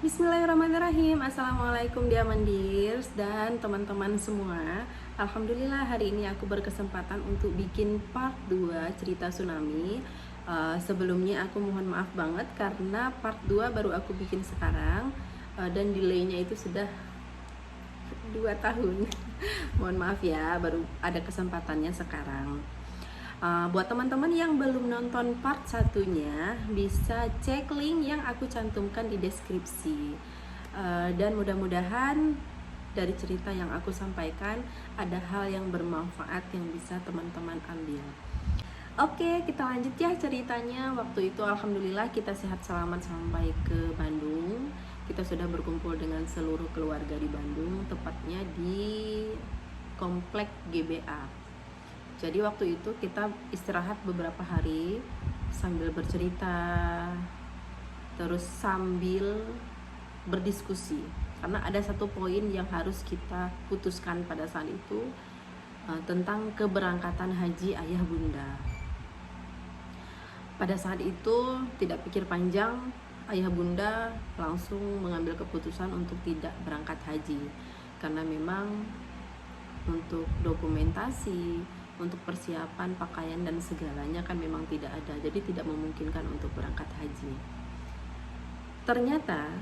Bismillahirrahmanirrahim. Assalamualaikum Diamandirs dan teman-teman semua. Alhamdulillah hari ini aku berkesempatan untuk bikin part 2 cerita tsunami. Sebelumnya aku mohon maaf banget karena part 2 baru aku bikin sekarang, dan delaynya itu sudah 2 tahun. Mohon maaf ya, baru ada kesempatannya sekarang. Buat teman-teman yang belum nonton part satunya, bisa cek link yang aku cantumkan di deskripsi. Dan mudah-mudahan dari cerita yang aku sampaikan ada hal yang bermanfaat yang bisa teman-teman ambil. Oke, kita lanjut ya ceritanya. Waktu itu alhamdulillah kita sehat selamat sampai ke Bandung. Kita sudah berkumpul dengan seluruh keluarga di Bandung, tepatnya di Komplek GBA. Jadi waktu itu kita istirahat beberapa hari sambil bercerita, terus sambil berdiskusi. Karena ada satu poin yang harus kita putuskan pada saat itu, tentang keberangkatan haji ayah bunda. Pada saat itu tidak pikir panjang, ayah bunda langsung mengambil keputusan untuk tidak berangkat haji. Karena memang untuk dokumentasi, untuk persiapan pakaian dan segalanya kan memang tidak ada, jadi tidak memungkinkan untuk berangkat haji. Ternyata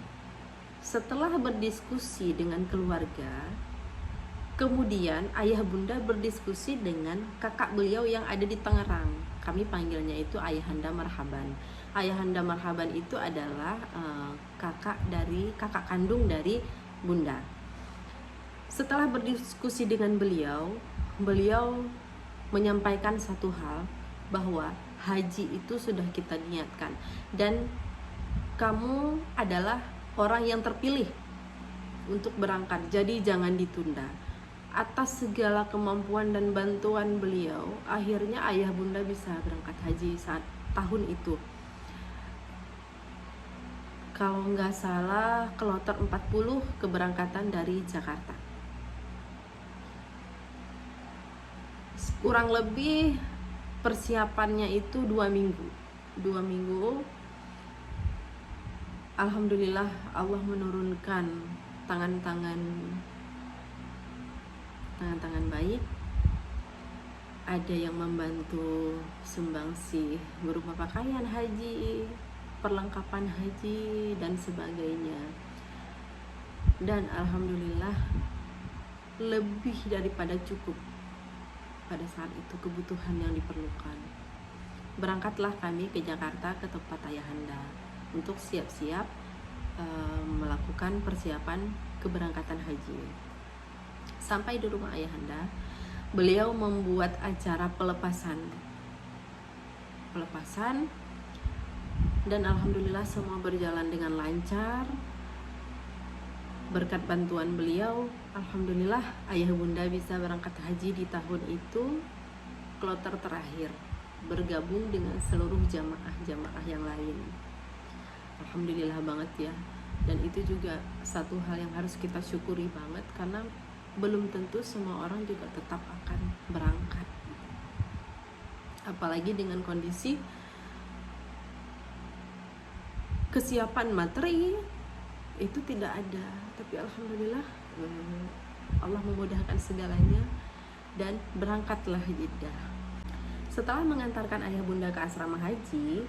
setelah berdiskusi dengan keluarga, kemudian ayah bunda berdiskusi dengan kakak beliau yang ada di Tangerang. Kami panggilnya itu Ayahanda Marhaban. Ayahanda Marhaban itu adalah kakak kandung dari bunda. Setelah berdiskusi dengan beliau menyampaikan satu hal, bahwa haji itu sudah kita niatkan dan kamu adalah orang yang terpilih untuk berangkat, jadi jangan ditunda. Atas segala kemampuan dan bantuan beliau, akhirnya ayah bunda bisa berangkat haji saat tahun itu. Kalau nggak salah kloter 40 keberangkatan dari Jakarta. Kurang lebih persiapannya itu 2 minggu. Alhamdulillah Allah menurunkan tangan-tangan baik. Ada yang membantu sumbangsi berupa pakaian haji, perlengkapan haji dan sebagainya. Dan alhamdulillah lebih daripada cukup pada saat itu kebutuhan yang diperlukan. Berangkatlah kami ke Jakarta, ke tempat ayahanda untuk siap-siap melakukan persiapan keberangkatan haji. Sampai di rumah ayahanda, beliau membuat acara pelepasan dan alhamdulillah semua berjalan dengan lancar. Berkat bantuan beliau, alhamdulillah ayah bunda bisa berangkat haji di tahun itu, kloter terakhir, bergabung dengan seluruh jamaah yang lain. Alhamdulillah banget ya. Dan itu juga satu hal yang harus kita syukuri banget, karena belum tentu semua orang juga tetap akan berangkat. Apalagi dengan kondisi kesiapan materi itu tidak ada, tapi alhamdulillah Allah memudahkan segalanya dan berangkatlah Jeddah. Setelah mengantarkan ayah bunda ke asrama haji,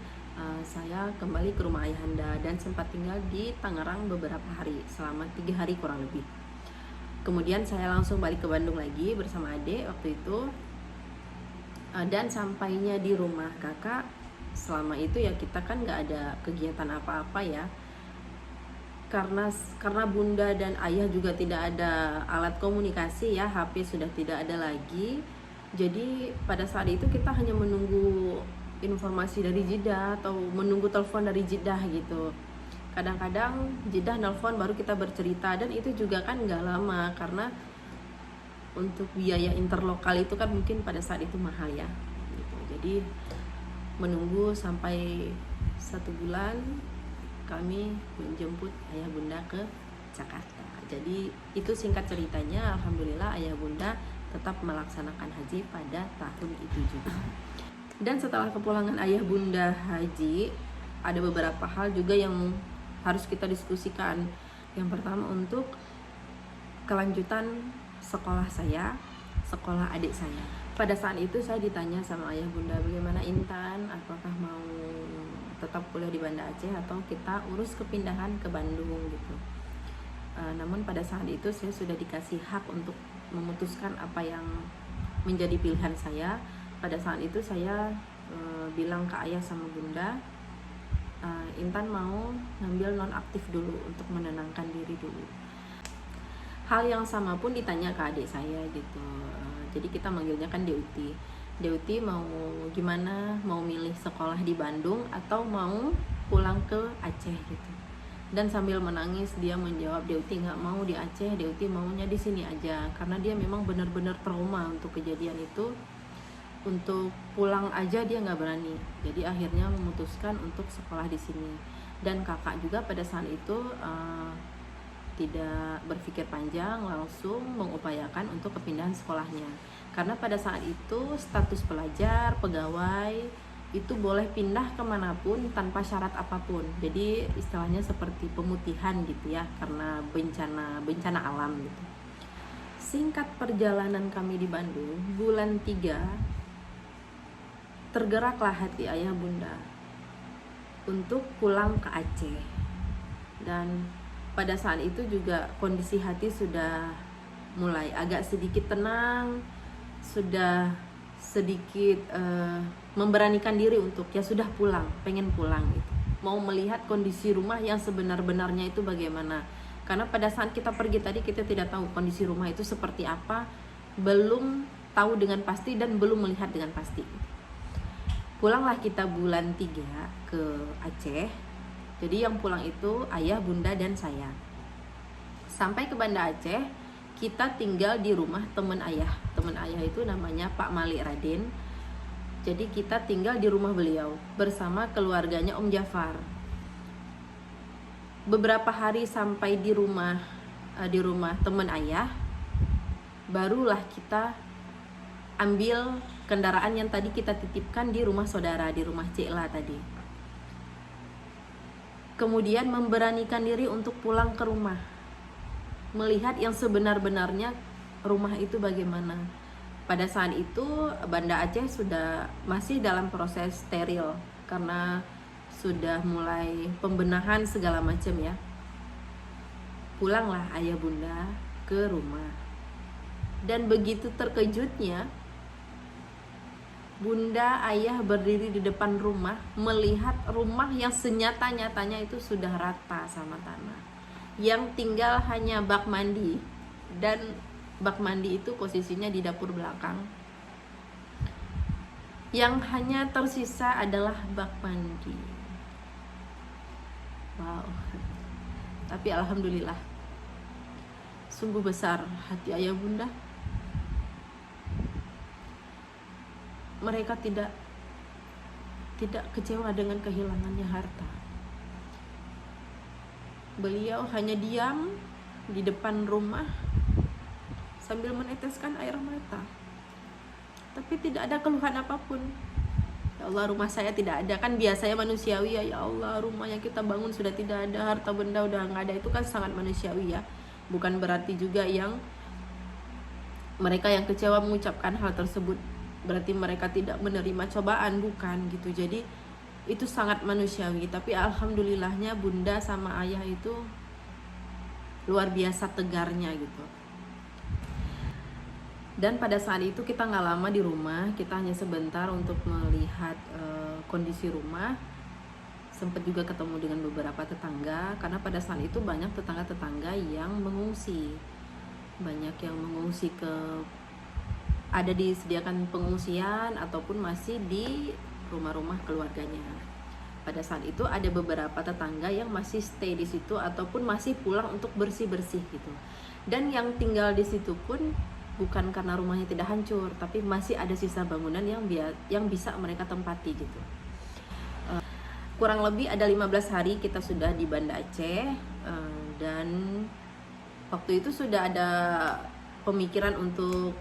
saya kembali ke rumah ayahanda dan sempat tinggal di Tangerang beberapa hari, selama 3 hari kurang lebih. Kemudian saya langsung balik ke Bandung lagi bersama adik waktu itu, dan sampainya di rumah kakak, selama itu ya kita kan nggak ada kegiatan apa-apa ya, karena bunda dan ayah juga tidak ada alat komunikasi ya, HP sudah tidak ada lagi. Jadi pada saat itu kita hanya menunggu informasi dari Jeddah atau menunggu telepon dari Jeddah gitu. Kadang-kadang Jeddah nelpon baru kita bercerita, dan itu juga kan nggak lama karena untuk biaya interlokal itu kan mungkin pada saat itu mahal ya gitu. Jadi menunggu sampai 1 bulan kami menjemput ayah bunda ke Jakarta. Jadi itu singkat ceritanya. Alhamdulillah ayah bunda tetap melaksanakan haji pada tahun itu juga. Dan setelah kepulangan ayah bunda haji, ada beberapa hal juga yang harus kita diskusikan. Yang pertama untuk kelanjutan sekolah saya, sekolah adik saya. Pada saat itu saya ditanya sama ayah bunda, bagaimana Intan, apakah mau tetap kuliah di Banda Aceh atau kita urus kepindahan ke Bandung gitu. Namun pada saat itu saya sudah dikasih hak untuk memutuskan apa yang menjadi pilihan saya. Pada saat itu saya bilang ke ayah sama bunda, Intan mau ngambil nonaktif dulu untuk menenangkan diri dulu. Hal yang sama pun ditanya ke adik saya gitu. Jadi kita manggilnya kan Deuti. Deuti mau gimana, mau milih sekolah di Bandung atau mau pulang ke Aceh gitu. Dan sambil menangis dia menjawab, Deuti nggak mau di Aceh, Deuti maunya di sini aja, karena dia memang benar-benar trauma untuk kejadian itu. Untuk pulang aja dia nggak berani, jadi akhirnya memutuskan untuk sekolah di sini. Dan kakak juga pada saat itu tidak berpikir panjang, langsung mengupayakan untuk kepindahan sekolahnya. Karena pada saat itu status pelajar, pegawai itu boleh pindah kemanapun tanpa syarat apapun. Jadi istilahnya seperti pemutihan gitu ya, karena bencana alam gitu. Singkat perjalanan kami di Bandung, bulan 3 tergeraklah hati ayah bunda untuk pulang ke Aceh. Dan pada saat itu juga kondisi hati sudah mulai agak sedikit tenang, sudah sedikit memberanikan diri untuk ya sudah pulang, pengen pulang gitu. Mau melihat kondisi rumah yang sebenar-benarnya itu bagaimana. Karena pada saat kita pergi tadi kita tidak tahu kondisi rumah itu seperti apa, belum tahu dengan pasti dan belum melihat dengan pasti. Pulanglah kita bulan 3 ke Aceh. Jadi yang pulang itu ayah, bunda, dan saya. Sampai ke Banda Aceh, kita tinggal di rumah teman ayah. Teman ayah itu namanya Pak Malik Raden. Jadi kita tinggal di rumah beliau bersama keluarganya Om Jafar. Beberapa hari sampai di rumah teman ayah, barulah kita ambil kendaraan yang tadi kita titipkan di rumah saudara, di rumah Cekla tadi. Kemudian memberanikan diri untuk pulang ke rumah, melihat yang sebenar-benarnya rumah itu bagaimana. Pada saat itu Banda Aceh sudah masih dalam proses steril karena sudah mulai pembenahan segala macam ya. Pulanglah ayah bunda ke rumah. Dan begitu terkejutnya bunda ayah berdiri di depan rumah melihat rumah yang senyata-nyatanya itu sudah rata sama tanah. Yang tinggal hanya bak mandi, dan bak mandi itu posisinya di dapur belakang. Yang hanya tersisa adalah bak mandi. Wow. Tapi alhamdulillah, sungguh besar hati ayah bunda. Mereka tidak kecewa dengan kehilangannya harta. Beliau hanya diam di depan rumah sambil meneteskan air mata, tapi tidak ada keluhan apapun. Ya Allah, rumah saya tidak ada. Kan biasanya manusiawi ya, ya Allah, rumah yang kita bangun sudah tidak ada, harta benda udah nggak ada. Itu kan sangat manusiawi ya. Bukan berarti juga yang mereka yang kecewa mengucapkan hal tersebut berarti mereka tidak menerima cobaan, bukan gitu. Jadi itu sangat manusiawi. Tapi alhamdulillahnya bunda sama ayah itu luar biasa tegarnya gitu. Dan pada saat itu kita nggak lama di rumah, kita hanya sebentar untuk melihat kondisi rumah. Sempat juga ketemu dengan beberapa tetangga, karena pada saat itu banyak tetangga-tetangga yang mengungsi. Banyak yang mengungsi ada disediakan pengungsian ataupun masih di rumah-rumah keluarganya. Pada saat itu ada beberapa tetangga yang masih stay di situ ataupun masih pulang untuk bersih-bersih gitu. Dan yang tinggal di situ pun bukan karena rumahnya tidak hancur, tapi masih ada sisa bangunan yang bisa mereka tempati gitu. Kurang lebih ada 15 hari kita sudah di Banda Aceh, dan waktu itu sudah ada pemikiran untuk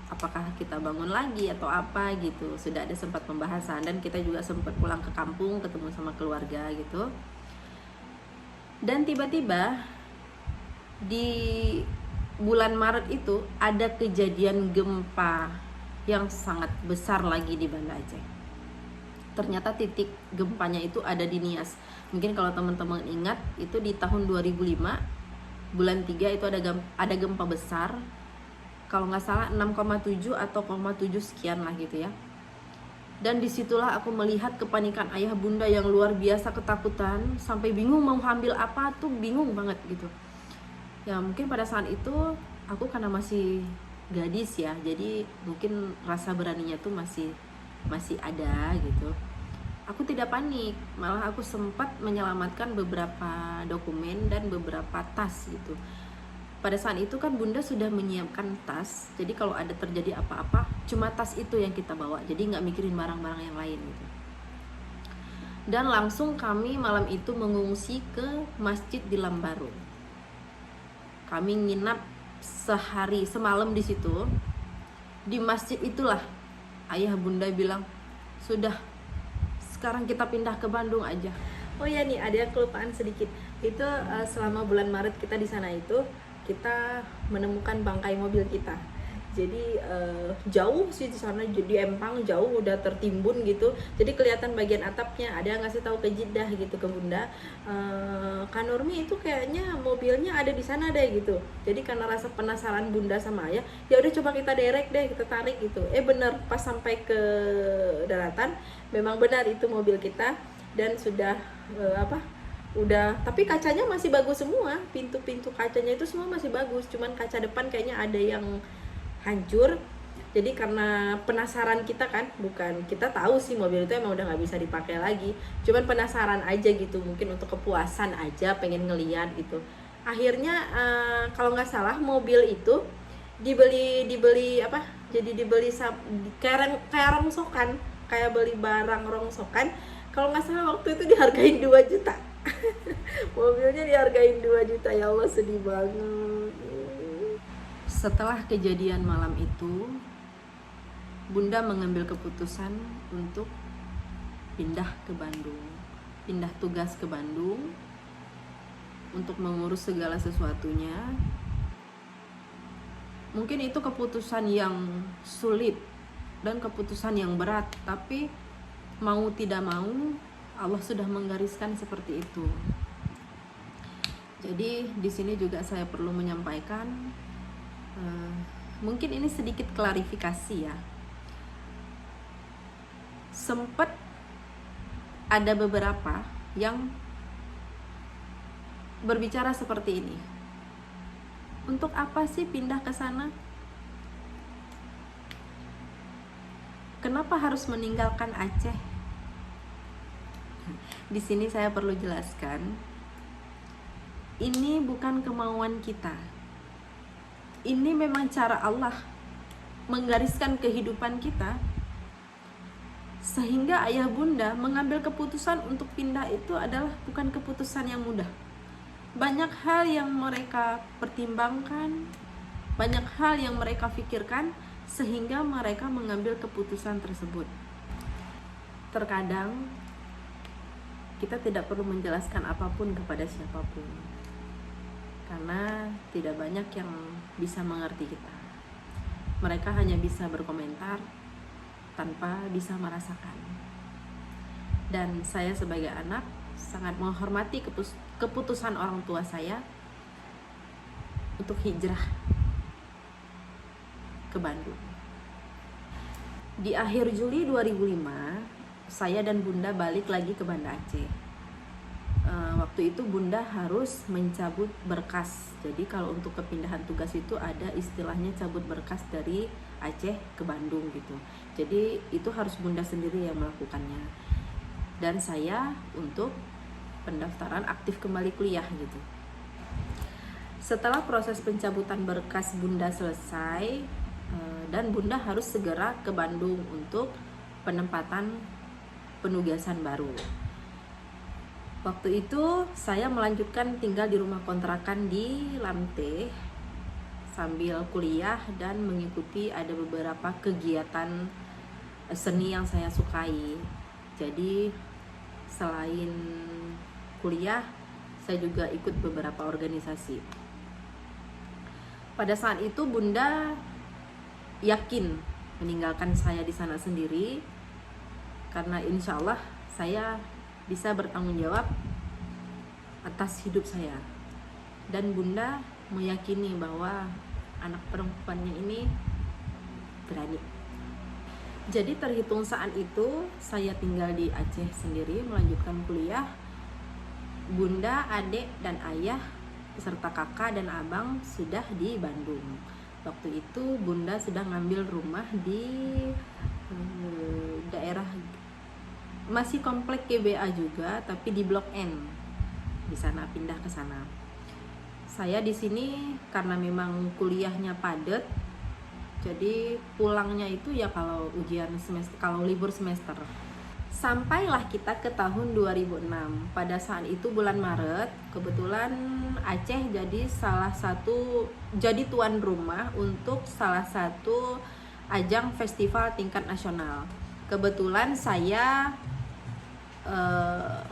apakah kita bangun lagi atau apa gitu. Sudah ada sempat pembahasan, dan kita juga sempat pulang ke kampung ketemu sama keluarga gitu. Dan tiba-tiba di bulan Maret itu ada kejadian gempa yang sangat besar lagi di Banda Aceh. Ternyata titik gempanya itu ada di Nias. Mungkin kalau teman-teman ingat, itu di tahun 2005 bulan 3 itu ada gempa besar. Kalau nggak salah 6,7 atau 0,7 sekian lah gitu ya. Dan disitulah aku melihat kepanikan ayah bunda yang luar biasa, ketakutan sampai bingung mau ambil apa tuh, bingung banget gitu. Ya mungkin pada saat itu aku karena masih gadis ya, jadi mungkin rasa beraninya tuh masih ada gitu. Aku tidak panik, malah aku sempat menyelamatkan beberapa dokumen dan beberapa tas gitu. Pada saat itu kan bunda sudah menyiapkan tas, jadi kalau ada terjadi apa-apa cuma tas itu yang kita bawa, jadi nggak mikirin barang-barang yang lain gitu. Dan langsung kami malam itu mengungsi ke masjid di Lambaru. Kami nginap sehari semalam di situ. Di masjid itulah ayah bunda bilang, sudah, sekarang kita pindah ke Bandung aja. Oh ya nih, ada kelupaan sedikit. Itu selama bulan Maret kita di sana itu kita menemukan bangkai mobil kita. Jadi jauh sih di sana, jadi empang jauh, udah tertimbun gitu. Jadi kelihatan bagian atapnya. Ada yang ngasih tahu ke Jidah gitu, ke bunda, Kak Nurmi itu kayaknya mobilnya ada di sana deh gitu. Jadi karena rasa penasaran bunda sama ayah, ya udah coba kita derek deh, kita tarik gitu. Bener, pas sampai ke daratan memang benar itu mobil kita. Dan sudah udah, tapi kacanya masih bagus semua, pintu-pintu kacanya itu semua masih bagus, cuman kaca depan kayaknya ada yang hancur. Jadi karena penasaran kita kan, bukan kita tahu sih mobil itu emang udah nggak bisa dipakai lagi, cuman penasaran aja gitu, mungkin untuk kepuasan aja, pengen ngeliat gitu. Akhirnya kalau nggak salah mobil itu dibeli apa, jadi dibeli kayak rongsokan, kayak beli barang rongsokan. Kalau nggak salah waktu itu dihargain 2 juta. Mobilnya dihargain 2 juta, ya Allah sedih banget. Setelah kejadian malam itu, bunda mengambil keputusan untuk pindah ke Bandung, pindah tugas ke Bandung untuk mengurus segala sesuatunya. Mungkin itu keputusan yang sulit dan keputusan yang berat, tapi mau tidak mau Allah sudah menggariskan seperti itu. Jadi di sini juga saya perlu menyampaikan, mungkin ini sedikit klarifikasi ya. Sempat ada beberapa yang berbicara seperti ini. Untuk apa sih pindah ke sana? Kenapa harus meninggalkan Aceh? Di sini saya perlu jelaskan, ini bukan kemauan kita. Ini memang cara Allah menggariskan kehidupan kita, sehingga ayah bunda mengambil keputusan untuk pindah itu adalah bukan keputusan yang mudah. Banyak hal yang mereka pertimbangkan, banyak hal yang mereka pikirkan, sehingga mereka mengambil keputusan tersebut. Terkadang kita tidak perlu menjelaskan apapun kepada siapapun, karena tidak banyak yang bisa mengerti kita. Mereka hanya bisa berkomentar tanpa bisa merasakan. Dan saya sebagai anak sangat menghormati keputusan orang tua saya untuk hijrah ke Bandung. Di akhir Juli 2005, saya dan bunda balik lagi ke Banda Aceh. Waktu itu bunda harus mencabut berkas. Jadi kalau untuk kepindahan tugas itu ada istilahnya cabut berkas dari Aceh ke Bandung gitu. Jadi itu harus bunda sendiri yang melakukannya. Dan saya untuk pendaftaran aktif kembali kuliah gitu. Setelah proses pencabutan berkas bunda selesai, dan bunda harus segera ke Bandung untuk penempatan penugasan baru. Waktu itu saya melanjutkan tinggal di rumah kontrakan di Lamte sambil kuliah dan mengikuti ada beberapa kegiatan seni yang saya sukai. Jadi selain kuliah, Saya juga ikut beberapa organisasi. Pada saat itu Bunda yakin meninggalkan saya di sana sendiri, karena insya Allah saya bisa bertanggung jawab atas hidup saya. Dan Bunda meyakini bahwa anak perempuannya ini berani. Jadi terhitung saat itu saya tinggal di Aceh sendiri melanjutkan kuliah. Bunda, adik, dan ayah beserta kakak dan abang sudah di Bandung. Waktu itu Bunda sudah ngambil rumah di daerah masih komplek GBA juga, tapi di Blok N. Di sana pindah ke sana. Saya di sini karena memang kuliahnya padat, jadi pulangnya itu ya kalau ujian semester, kalau libur semester. Sampailah kita ke tahun 2006. Pada saat itu bulan Maret, kebetulan Aceh jadi tuan rumah untuk salah satu ajang festival tingkat nasional. Kebetulan saya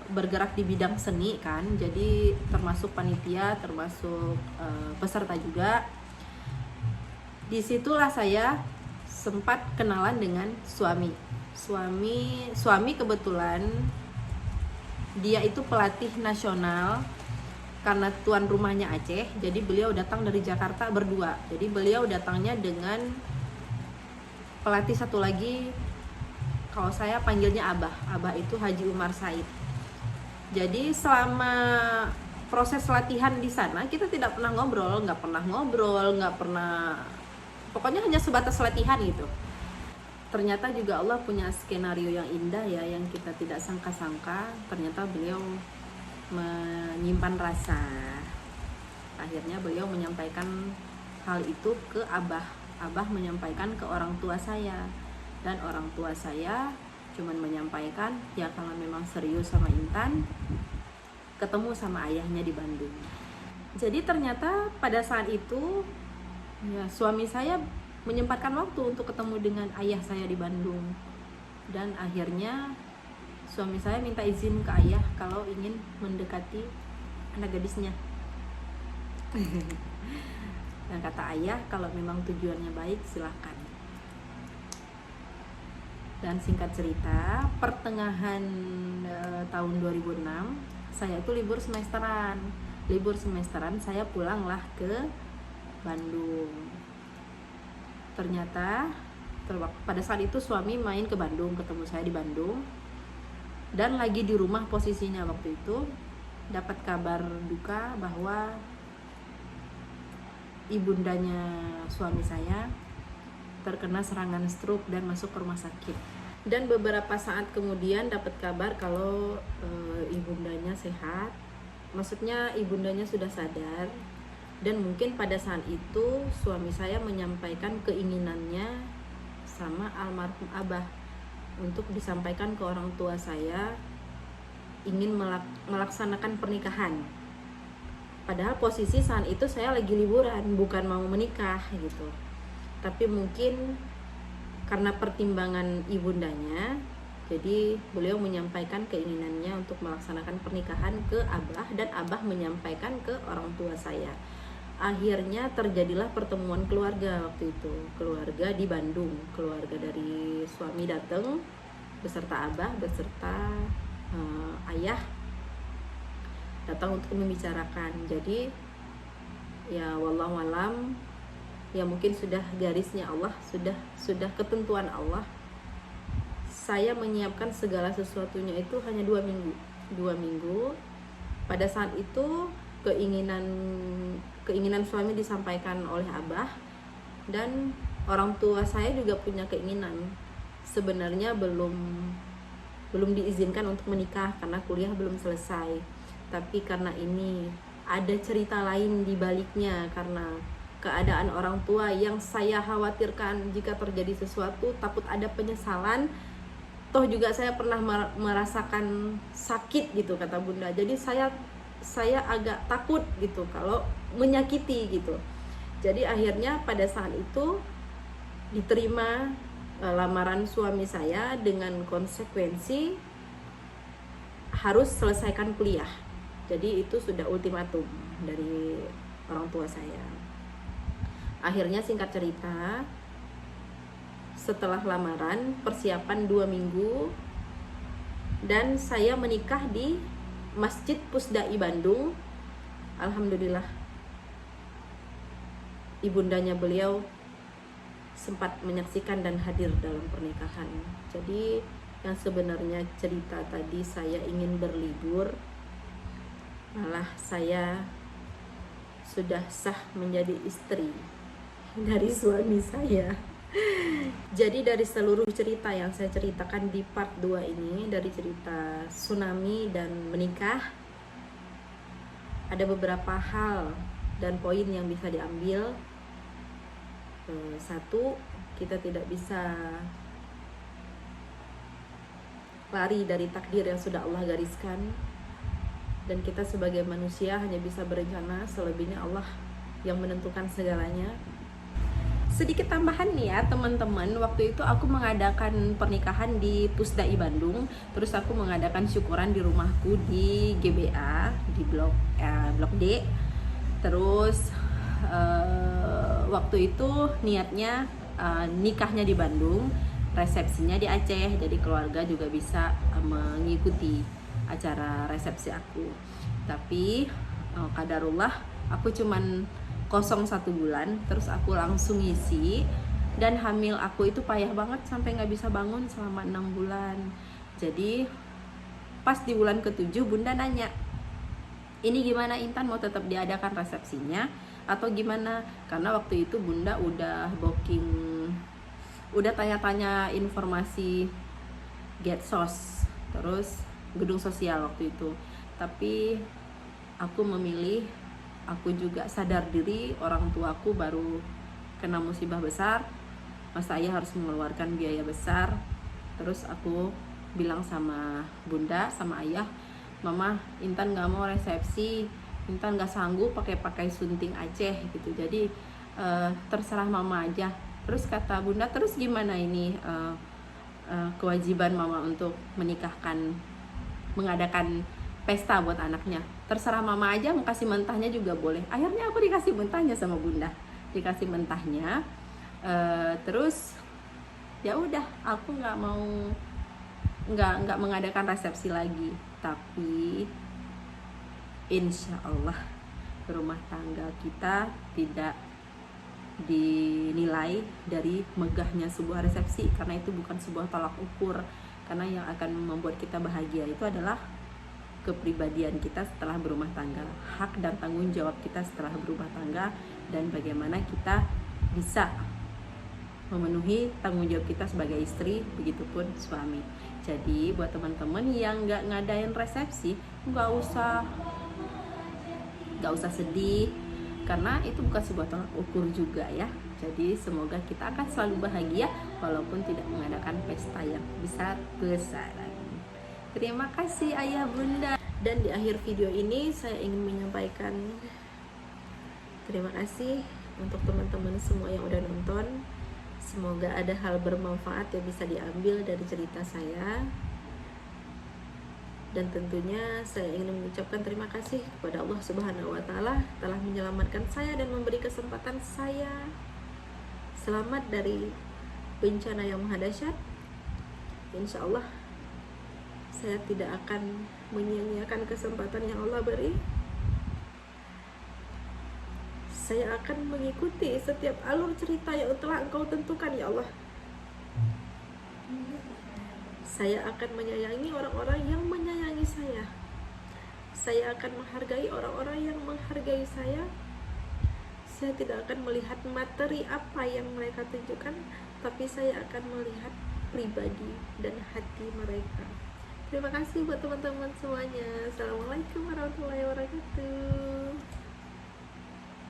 bergerak di bidang seni kan, jadi termasuk panitia, termasuk peserta juga. Disitulah saya sempat kenalan dengan suami kebetulan dia itu pelatih nasional, karena tuan rumahnya Aceh, jadi beliau datang dari Jakarta berdua. Jadi beliau datangnya dengan pelatih satu lagi, kalau saya panggilnya Abah itu Haji Umar Said. Jadi selama proses latihan di sana kita tidak pernah ngobrol, pokoknya hanya sebatas latihan gitu. Ternyata juga Allah punya skenario yang indah ya, yang kita tidak sangka-sangka. Ternyata beliau menyimpan rasa. Akhirnya beliau menyampaikan hal itu ke Abah. Abah menyampaikan ke orang tua saya. Dan orang tua saya cuman menyampaikan, ya kalau memang serius sama Intan, ketemu sama ayahnya di Bandung. Jadi ternyata pada saat itu ya suami saya menyempatkan waktu untuk ketemu dengan ayah saya di Bandung. Dan akhirnya suami saya minta izin ke ayah kalau ingin mendekati anak gadisnya. Dan kata ayah, kalau memang tujuannya baik silahkan. Dan singkat cerita, pertengahan tahun 2006 saya itu libur semesteran saya pulanglah ke Bandung. Ternyata pada saat itu suami main ke Bandung, ketemu saya di Bandung, dan lagi di rumah posisinya waktu itu, dapat kabar duka bahwa ibundanya suami saya terkena serangan stroke dan masuk ke rumah sakit. Dan beberapa saat kemudian dapat kabar kalau ibundanya sehat, maksudnya ibundanya sudah sadar. Dan mungkin pada saat itu suami saya menyampaikan keinginannya sama almarhum Abah untuk disampaikan ke orang tua saya, ingin melaksanakan pernikahan. Padahal posisi saat itu saya lagi liburan, bukan mau menikah gitu. Tapi mungkin karena pertimbangan ibundanya, jadi beliau menyampaikan keinginannya untuk melaksanakan pernikahan ke Abah, dan Abah menyampaikan ke orang tua saya. Akhirnya terjadilah pertemuan keluarga waktu itu, keluarga di Bandung, keluarga dari suami datang beserta Abah, beserta ayah datang untuk membicarakan. Jadi ya wallahualam, ya mungkin sudah garisnya Allah, sudah ketentuan Allah. Saya menyiapkan segala sesuatunya itu hanya 2 minggu. Pada saat itu keinginan suami disampaikan oleh Abah, dan orang tua saya juga punya keinginan. Sebenarnya belum diizinkan untuk menikah karena kuliah belum selesai. Tapi karena ini ada cerita lain di baliknya, karena keadaan orang tua yang saya khawatirkan jika terjadi sesuatu, takut ada penyesalan. Toh juga saya pernah merasakan sakit gitu, kata Bunda. Jadi saya agak takut gitu kalau menyakiti gitu. Jadi akhirnya pada saat itu diterima lamaran suami saya dengan konsekuensi harus selesaikan kuliah. Jadi itu sudah ultimatum dari orang tua saya. Akhirnya singkat cerita, setelah lamaran, persiapan 2 minggu, dan saya menikah di Masjid Pusdai Bandung. Alhamdulillah, ibundanya beliau sempat menyaksikan dan hadir dalam pernikahan. Jadi yang sebenarnya cerita tadi saya ingin berlibur, malah saya sudah sah menjadi istri dari suami saya. Jadi dari seluruh cerita yang saya ceritakan di part 2 ini, dari cerita tsunami dan menikah, ada beberapa hal dan poin yang bisa diambil. Satu, kita tidak bisa lari dari takdir yang sudah Allah gariskan, dan kita sebagai manusia hanya bisa berencana, selebihnya Allah yang menentukan segalanya. Sedikit tambahan nih ya teman-teman, waktu itu aku mengadakan pernikahan di Pusdai Bandung, terus aku mengadakan syukuran di rumahku di GBA, di blok D. Terus waktu itu niatnya nikahnya di Bandung, resepsinya di Aceh, jadi keluarga juga bisa mengikuti acara resepsi aku. Tapi qadarullah aku cuman kosong 1 bulan, terus aku langsung ngisi, dan hamil aku itu payah banget sampai nggak bisa bangun selama 6 bulan. Jadi pas di bulan ke-7 bunda nanya, ini gimana Intan, mau tetap diadakan resepsinya atau gimana? Karena waktu itu bunda udah booking, udah tanya-tanya informasi Getsos, terus gedung sosial waktu itu. Tapi aku memilih, aku juga sadar diri orang tuaku baru kena musibah besar, masa ayah harus mengeluarkan biaya besar. Terus aku bilang sama bunda, sama ayah, mama, Intan gak mau resepsi, Intan gak sanggup pakai sunting Aceh gitu, jadi terserah mama aja. Terus kata bunda, terus gimana ini kewajiban mama untuk menikahkan, mengadakan pesta buat anaknya? Terserah mama aja, mau kasih mentahnya juga boleh. Akhirnya aku dikasih mentahnya sama bunda, dikasih mentahnya. Terus ya udah, aku nggak mengadakan resepsi lagi. Tapi insya Allah rumah tangga kita tidak dinilai dari megahnya sebuah resepsi, karena itu bukan sebuah tolak ukur. Karena yang akan membuat kita bahagia itu adalah kepribadian kita setelah berumah tangga, hak dan tanggung jawab kita setelah berumah tangga, dan bagaimana kita bisa memenuhi tanggung jawab kita sebagai istri, begitupun suami. Jadi buat teman-teman yang nggak ngadain resepsi, nggak usah sedih, karena itu bukan sebuah tolak ukur juga ya. Jadi semoga kita akan selalu bahagia walaupun tidak mengadakan pesta yang besar-besaran. Terima kasih ayah bunda. Dan di akhir video ini saya ingin menyampaikan terima kasih untuk teman-teman semua yang udah nonton. Semoga ada hal bermanfaat yang bisa diambil dari cerita saya. Dan tentunya saya ingin mengucapkan terima kasih kepada Allah Subhanahu wa Ta'ala telah menyelamatkan saya dan memberi kesempatan saya selamat dari bencana yang maha dahsyat. Insya Allah saya tidak akan menyia-nyiakan kesempatan yang Allah beri. Saya akan mengikuti setiap alur cerita yang telah Engkau tentukan ya Allah. Saya akan menyayangi orang-orang yang menyayangi saya. Saya akan menghargai orang-orang yang menghargai saya. Saya tidak akan melihat materi apa yang mereka tunjukkan, tapi saya akan melihat pribadi dan hati mereka. Terima kasih buat teman-teman semuanya. Assalamualaikum warahmatullahi wabarakatuh.